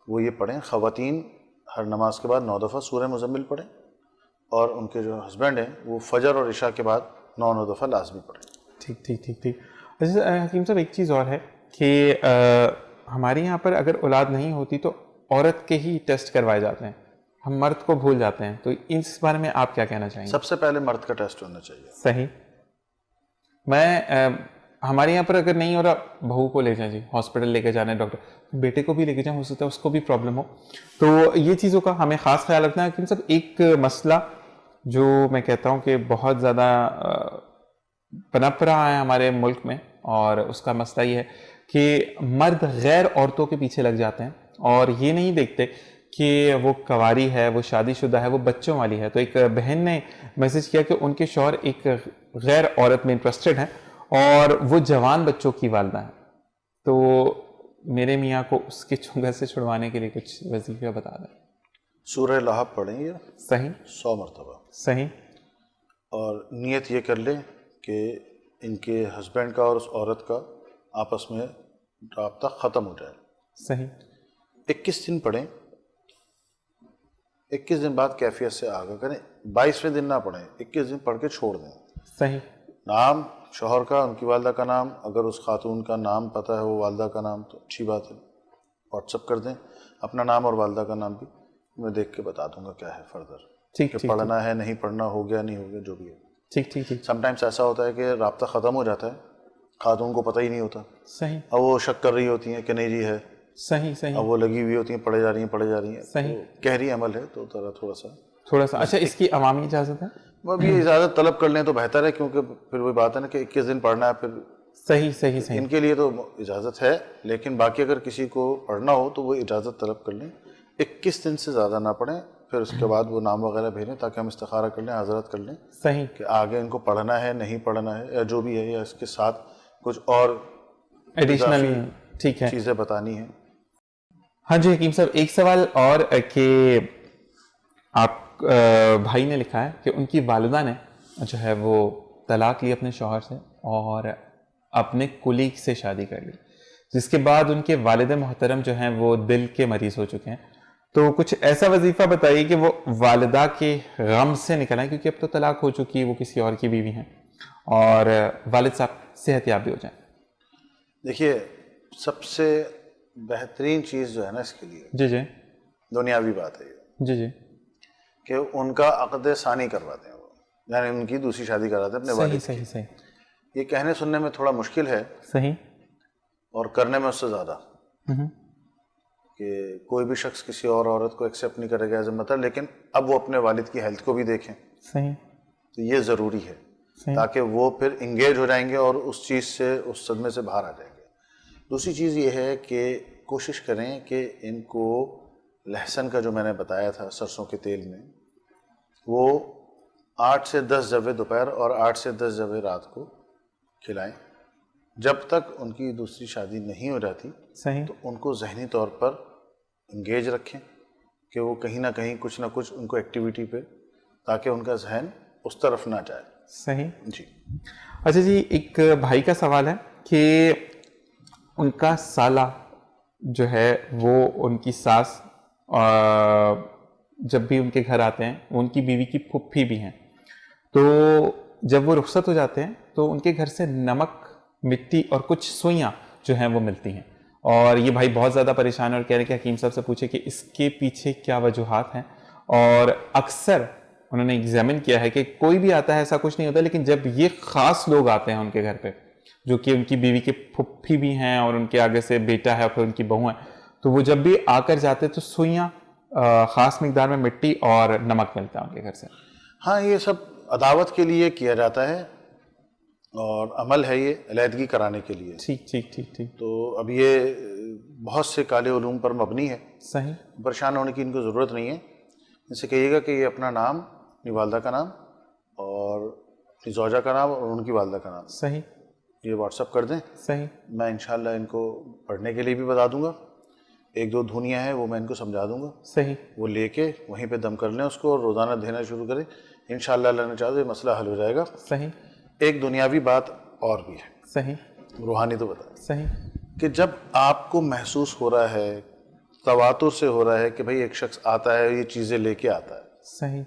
وہ یہ پڑھیں, خواتین ہر نماز کے بعد 9 دفعہ سورہ مزمل پڑھیں, اور ان کے جو ہسبینڈ ہیں وہ فجر اور عشاء کے بعد 9 دفعہ لازمی پڑھیں. ٹھیک ٹھیک ٹھیک ٹھیک. اچھا حکیم صاحب ایک چیز اور ہے کہ ہمارے یہاں پر اگر اولاد نہیں ہوتی تو عورت کے ہی ٹیسٹ کروائے جاتے ہیں, ہم مرد کو بھول جاتے ہیں, تو اس بارے میں آپ کیا کہنا چاہیں گے؟ سب سے پہلے مرد کا ٹیسٹ ہونا چاہیے. صحیح. میں ہمارے یہاں پر اگر نہیں ہو رہا بہو کو لے جائیں جی ہاسپٹل لے کے جانا ہے ڈاکٹر, بیٹے کو بھی لے کے جائیں, ہو سکتا ہے اس کو بھی پرابلم ہو. تو یہ چیزوں کا ہمیں خاص خیال رکھنا ہے. لیکن سب ایک مسئلہ جو میں کہتا ہوں کہ بہت زیادہ پنپ رہا ہے ہمارے ملک میں, اور اس کا مسئلہ یہ ہے کہ مرد غیر عورتوں کے پیچھے لگ جاتے ہیں اور یہ نہیں دیکھتے کہ وہ کنواری ہے, وہ شادی شدہ ہے, وہ بچوں والی ہے. تو ایک بہن نے میسج کیا کہ ان کے شوہر ایک غیر عورت میں انٹرسٹڈ ہیں اور وہ جوان بچوں کی والدہ ہیں, تو میرے میاں کو اس کے چنگل سے چھڑوانے کے لیے کچھ وظیفے بتا دیں. سورہ لہب پڑھیں یہ صحیح 100 مرتبہ. صحیح. اور نیت یہ کر لیں کہ ان کے ہسبینڈ کا اور اس عورت کا آپس میں رابطہ ختم ہو جائے. صحیح. 21 دن پڑھیں, 21 دن بعد کیفیت سے آگاہ کریں. 22ویں دن نہ پڑھیں, 21 دن پڑھ کے چھوڑ دیں. صحیح. نام شوہر کا, ان کی والدہ کا نام, اگر اس خاتون کا نام پتہ ہے وہ والدہ کا نام تو اچھی بات ہے, واٹس ایپ کر دیں. اپنا نام اور والدہ کا نام بھی میں دیکھ کے بتا دوں گا کیا ہے فردر, ٹھیک کہ پڑھنا ہے نہیں پڑھنا, ہو گیا نہیں ہو گیا, جو بھی ہے. ٹھیک ٹھیک ٹھیک. سم ٹائمس ایسا ہوتا ہے کہ رابطہ ختم ہو جاتا ہے, خاتون کو پتہ ہی نہیں ہوتا, صحیح. اب وہ شک کر رہی ہوتی ہیں کہ نہیں جی ہے, صحیح. صحیح. اب وہ لگی ہوئی ہوتی ہیں, پڑھے جا رہی ہیں. صحیح. گہری عمل ہے تو تھوڑا سا. اچھا اس کی عوامی اجازت ہے؟ وہ اب یہ اجازت طلب کر لیں تو بہتر ہے, کیونکہ پھر وہی بات ہے نا کہ 21 دن پڑھنا ہے. پھر صحیح صحیح صحیح. ان کے لیے تو اجازت ہے, لیکن باقی اگر کسی کو پڑھنا ہو تو وہ اجازت طلب کر لیں. 21 دن سے زیادہ نہ پڑھیں, پھر اس کے بعد وہ نام وغیرہ بھیجیں تاکہ ہم استخارہ کر لیں, حضرت کر لیں صحیح کہ آگے ان کو پڑھنا ہے نہیں پڑھنا ہے, یا جو بھی ہے, یا اس کے ساتھ کچھ اور ایڈیشنل ٹھیک ہے چیزیں بتانی ہیں. ہاں جی حکیم صاحب ایک سوال اور کہ آپ بھائی نے لکھا ہے کہ ان کی والدہ نے جو ہے وہ طلاق لی اپنے شوہر سے اور اپنے کولیگ سے شادی کر لی، جس کے بعد ان کے والد محترم جو ہیں وہ دل کے مریض ہو چکے ہیں. تو کچھ ایسا وظیفہ بتائیے کہ وہ والدہ کے غم سے نکل آئیں، کیونکہ اب تو طلاق ہو چکی، وہ کسی اور کی بیوی ہیں، اور والد صاحب صحت یاب بھی ہو جائیں. دیکھیے سب سے بہترین چیز جو ہے نا اس کے لیے جی جی دنیاوی بات ہے یہ جی جی کہ ان کا عقد ثانی کرواتے ہیں وہ، یعنی ان کی دوسری شادی کراتے ہیں اپنے صحیح والد کی. صحیح صحیح یہ کہنے سننے میں تھوڑا مشکل ہے صحیح. اور کرنے میں اس سے زیادہ، کہ کوئی بھی شخص کسی اور عورت کو ایکسیپٹ نہیں کرے گا ایز اے مدر، لیکن اب وہ اپنے والد کی ہیلتھ کو بھی دیکھیں صحیح تو یہ ضروری ہے صحیح تاکہ وہ پھر انگیج ہو جائیں گے اور اس چیز سے، اس صدمے سے باہر آ جائیں گے. دوسری چیز یہ ہے کہ کوشش کریں کہ ان کو لہسن کا جو میں نے بتایا تھا سرسوں کے تیل میں، وہ 8 سے 10 جوے دوپہر اور 8 سے 10 جوے رات کو کھلائیں. جب تک ان کی دوسری شادی نہیں ہو جاتی صحیح تو ان کو ذہنی طور پر انگیج رکھیں کہ وہ کہیں نہ کہیں کچھ نہ کچھ ان کو ایکٹیویٹی پہ، تاکہ ان کا ذہن اس طرف نہ جائے. صحیح. جی اچھا جی، ایک بھائی کا سوال ہے کہ ان کا سالہ جو ہے وہ ان کی ساس جب بھی ان کے گھر آتے ہیں، وہ ان کی بیوی کی پھپھی بھی ہیں، تو جب وہ رخصت ہو جاتے ہیں تو ان کے گھر سے نمک، مٹی اور کچھ سوئیاں جو ہیں وہ ملتی ہیں. اور یہ بھائی بہت زیادہ پریشان ہے اور کہہ رہے ہیں کہ حکیم صاحب سے پوچھے کہ اس کے پیچھے کیا وجوہات ہیں. اور اکثر انہوں نے ایگزامن کیا ہے کہ کوئی بھی آتا ہے ایسا کچھ نہیں ہوتا، لیکن جب یہ خاص لوگ آتے ہیں ان کے گھر پہ جو کہ ان کی بیوی کے پھپھی بھی ہیں اور ان کے آگے سے بیٹا ہے اور پھر ان کی بہو ہیں، تو وہ جب بھی آ کر جاتے تو سوئیاں، خاص مقدار میں مٹی اور نمک ملتا ہے ان کے گھر سے. ہاں، یہ سب عداوت کے لیے کیا جاتا ہے اور عمل ہے یہ علیحدگی کرانے کے لیے. ٹھیک ٹھیک ٹھیک ٹھیک. تو اب یہ بہت سے کالے علوم پر مبنی ہے، صحیح پریشان ہونے کی ان کو ضرورت نہیں ہے. ان سے کہیے گا کہ یہ اپنا نام، اپنی والدہ کا نام اور اپنی زوجہ کا نام اور ان کی والدہ کا نام صحیح یہ واٹس اپ کر دیں. صحیح میں انشاءاللہ ان کو پڑھنے کے لیے بھی بتا دوں گا. 1-2 دھنیاں ہیں وہ میں ان کو سمجھا دوں گا، صحیح وہ لے کے وہیں پہ دم کر لیں اس کو اور روزانہ دینا شروع کریں. انشاءاللہ اللہ نے چاہا تو یہ مسئلہ حل ہو جائے گا. صحیح ایک دنیاوی بات اور بھی ہے، صحیح روحانی تو بتا صحیح کہ جب آپ کو محسوس ہو رہا ہے، تواتر سے ہو رہا ہے کہ بھئی ایک شخص آتا ہے یہ چیزیں لے کے آتا ہے، صحیح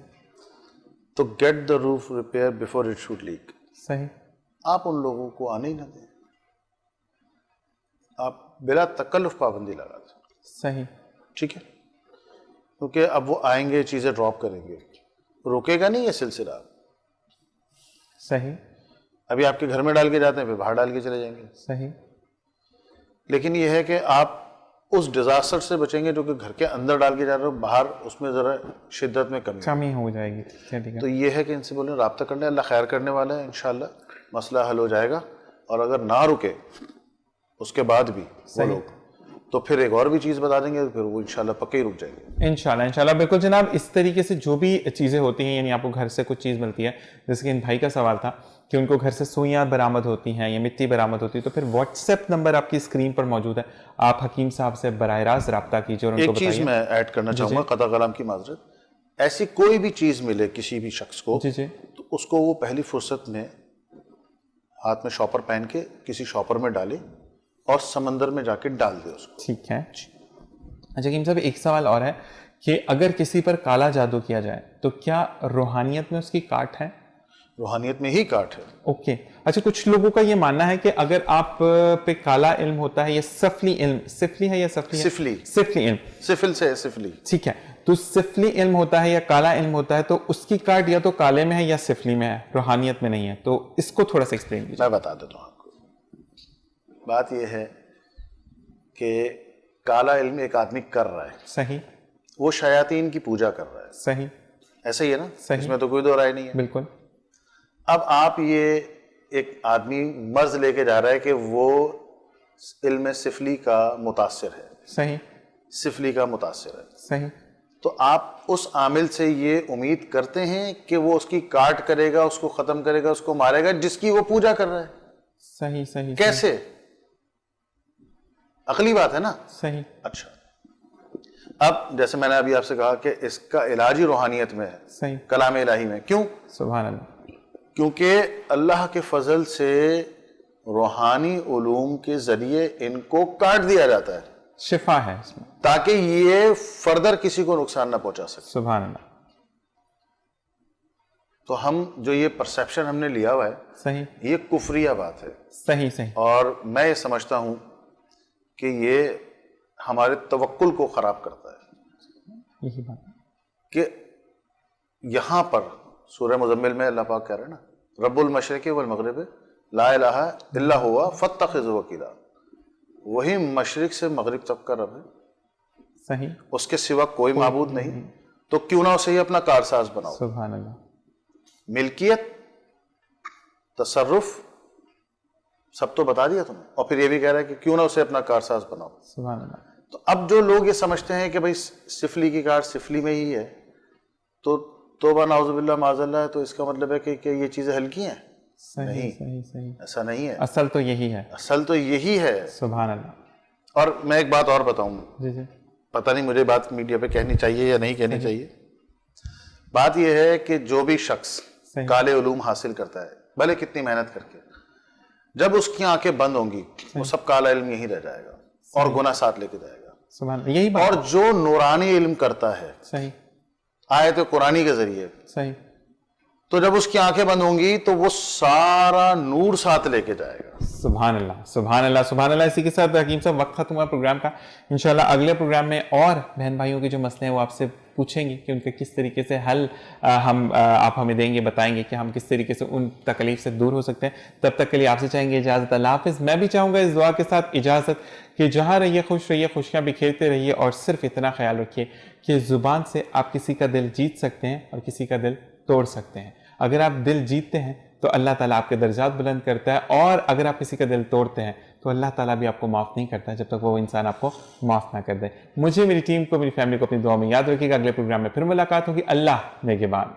تو get the roof repair before it should leak. صحیح آپ ان لوگوں کو آنے ہی نہ دیں، آپ بلا تکلف پابندی لگا دیں. صحیح ٹھیک ہے، کیونکہ اب وہ آئیں گے چیزیں ڈراپ کریں گے، روکے گا نہیں یہ سلسلہ. صحیح ابھی آپ کے گھر میں ڈال کے جاتے ہیں پھر باہر ڈال کے چلے جائیں گے. صحیح لیکن یہ ہے کہ آپ اس ڈیزاسٹر سے بچیں گے جو کہ گھر کے اندر ڈال کے جا رہے ہو، باہر اس میں ذرا شدت میں کمی ہو جائے گی. ٹھیک ہے تو یہ ہے کہ ان سے بولیں رابطہ کرنا ہے، اللہ خیر کرنے والا ہے، انشاءاللہ مسئلہ حل ہو جائے گا. اور اگر نہ رکے اس کے بعد بھی وہ لوگ تو پھر ایک اور بھی چیز بتا دیں گے، پھر وہ انشاءاللہ پکے ہی رک جائیں گے. انشاءاللہ بالکل جناب. اس طریقے سے جو بھی چیزیں ہوتی ہیں، یعنی آپ کو گھر سے کچھ چیز ملتی ہے، جیسے کہ ان بھائی کا سوال تھا کہ ان کو گھر سے سوئیاں برآمد ہوتی ہیں یا مٹی برآمد ہوتی ہے، تو پھر واٹس ایپ نمبر آپ کی اسکرین پر موجود ہے، آپ حکیم صاحب سے براہ راست رابطہ کیجیے اور ان کو ایک چیز بتائیے. میں ایڈ کرنا چاہوں گا، قطع کلام کی معذرت. ایسی کوئی بھی چیز ملے کسی بھی شخص کو جی جی تو اس کو وہ پہلی فرصت میں ہاتھ میں شاپر پہن کے کسی شاپر میں ڈالے اور سمندر میں جا کے ڈال دے اس کو. ٹھیک ہے. اچھا حکیم صاحب، ایک سوال اور ہے کہ اگر کسی پر کالا جادو کیا جائے تو کیا روحانیت میں اس کی کاٹ ہے؟ روحانیت میں ہی کاٹ ہے. اوکے. اچھا، کچھ لوگوں کا یہ ماننا ہے کہ اگر آپ پہ کالا علم ہوتا ہے یا سفلی علم، سفلی ہے یا سفلی ہے؟ سفلی علم، سفل سے سفلی. ٹھیک ہے. تو سفلی علم ہوتا ہے یا کالا علم ہوتا ہے تو اس کی کاٹ یا تو کالے میں ہے یا سفلی میں ہے، روحانیت میں نہیں ہے. تو اس کو تھوڑا سا ایکسپلین کیجیے. میں بتا دیتا ہوں آپ کو. بات یہ ہے کہ کالا علم ایک آدمی کر رہا ہے، صحیح، وہ شیاطین کی پوجا کر رہا ہے، صحیح، ایسا ہی ہے نا؟ صحیح. اس میں تو کوئی دو رائے نہیں ہے. بالکل. اب آپ یہ ایک آدمی مرض لے کے جا رہا ہے کہ وہ علم سفلی کا متاثر ہے، صحیح، سفلی کا متاثر ہے، صحیح، تو آپ اس عامل سے یہ امید کرتے ہیں کہ وہ اس کی کاٹ کرے گا، اس کو ختم کرے گا، اس کو مارے گا جس کی وہ پوجا کر رہا ہے. صحیح، صحیح. کیسے؟ عقلی بات ہے نا. صحیح. اچھا، اب جیسے میں نے ابھی آپ سے کہا کہ اس کا علاج ہی روحانیت میں ہے, صحیح, کلام الہی میں. کیوں؟ سبحان اللہ, کیونکہ اللہ کے فضل سے روحانی علوم کے ذریعے ان کو کاٹ دیا جاتا ہے شفا ہے اس میں, تاکہ یہ فردر کسی کو نقصان نہ پہنچا سکے. سبحان اللہ, تو ہم جو یہ پرسیپشن ہم نے لیا ہوا ہے صحیح, یہ کفریہ بات ہے, صحیح, صحیح, اور میں یہ سمجھتا ہوں کہ یہ ہمارے توکل کو خراب کرتا ہے. یہی بات, کہ یہاں پر سورہ مزمل میں اللہ پاک کہہ رہے ہیں نا, رب المشرق والمغرب لا الہ الا ہوا فاتخذہ وکیلا, وہی مشرق سے مغرب تک کا رب ہے, صحیح, اس کے سوا کوئی معبود نہیں, تو کیوں نہ اسے ہی اپنا کارساز بناؤ. سبحان اللہ, ملکیت, تصرف سب تو بتا دیا تم نے, اور پھر یہ بھی کہہ رہا ہے کہ کیوں نہ اسے اپنا کارساز بناؤ. سبحان اللہ, تو اب جو لوگ یہ سمجھتے ہیں کہ بھائی سفلی کی کار سفلی میں ہی ہے, تو توبہ نعوذ باللہ معاذ اللہ ہے, تو اس کا مطلب ہے کہ یہ چیزیں ہلکی ہیں. صحیح, نہیں, صحیح, صحیح, ایسا نہیں ہے, اصل تو یہی ہے. اصل تو یہی ہے. سبحان اللہ. اور میں ایک بات اور بتاؤں, جی جی, پتہ نہیں مجھے بات میڈیا پہ کہنی چاہیے یا نہیں کہنی چاہیے. بات یہ ہے کہ جو بھی شخص صحیح, کالے علوم حاصل کرتا ہے, بھلے کتنی محنت کر کے, جب اس کی آنکھیں بند ہوں گی وہ سب کالا علم یہی رہ جائے گا اور گناہ ساتھ لے کے جائے گا. سبحان اللہ, یہی بات, اور جو نورانی علم کرتا ہے صحیح, آیت قرآنی کے ذریعے, صحیح, تو جب اس کی آنکھیں بند ہوں گی تو وہ سارا نور ساتھ لے کے جائے گا. سبحان اللہ, سبحان اللہ, سبحان اللہ. اسی کے ساتھ حکیم صاحب وقت ختم ہوا پروگرام کا. انشاءاللہ اگلے پروگرام میں اور بہن بھائیوں کے جو مسئلے ہیں وہ آپ سے پوچھیں گے کہ ان کے کس طریقے سے حل آپ ہمیں دیں گے, بتائیں گے کہ ہم کس طریقے سے ان تکلیف سے دور ہو سکتے ہیں. تب تک کے لیے آپ سے چاہیں گے اجازت. اللہ حافظ. میں بھی چاہوں گا اس دعا کے ساتھ اجازت کہ جہاں رہیے خوش رہیے, خوشیاں بکھیرتے رہیے, اور صرف اتنا خیال رکھیے کہ زبان سے آپ کسی کا دل جیت سکتے ہیں اور کسی کا دل توڑ سکتے ہیں. اگر آپ دل جیتتے ہیں تو اللہ تعالیٰ آپ کے درجات بلند کرتا ہے, اور اگر آپ کسی کا دل توڑتے ہیں تو اللہ تعالیٰ بھی آپ کو معاف نہیں کرتا جب تک وہ انسان آپ کو معاف نہ کر دے. مجھے, میری ٹیم کو, میری فیملی کو اپنی دعا میں یاد رکھیے گا. اگلے پروگرام میں پھر ملاقات ہوگی. اللہ نگہبان.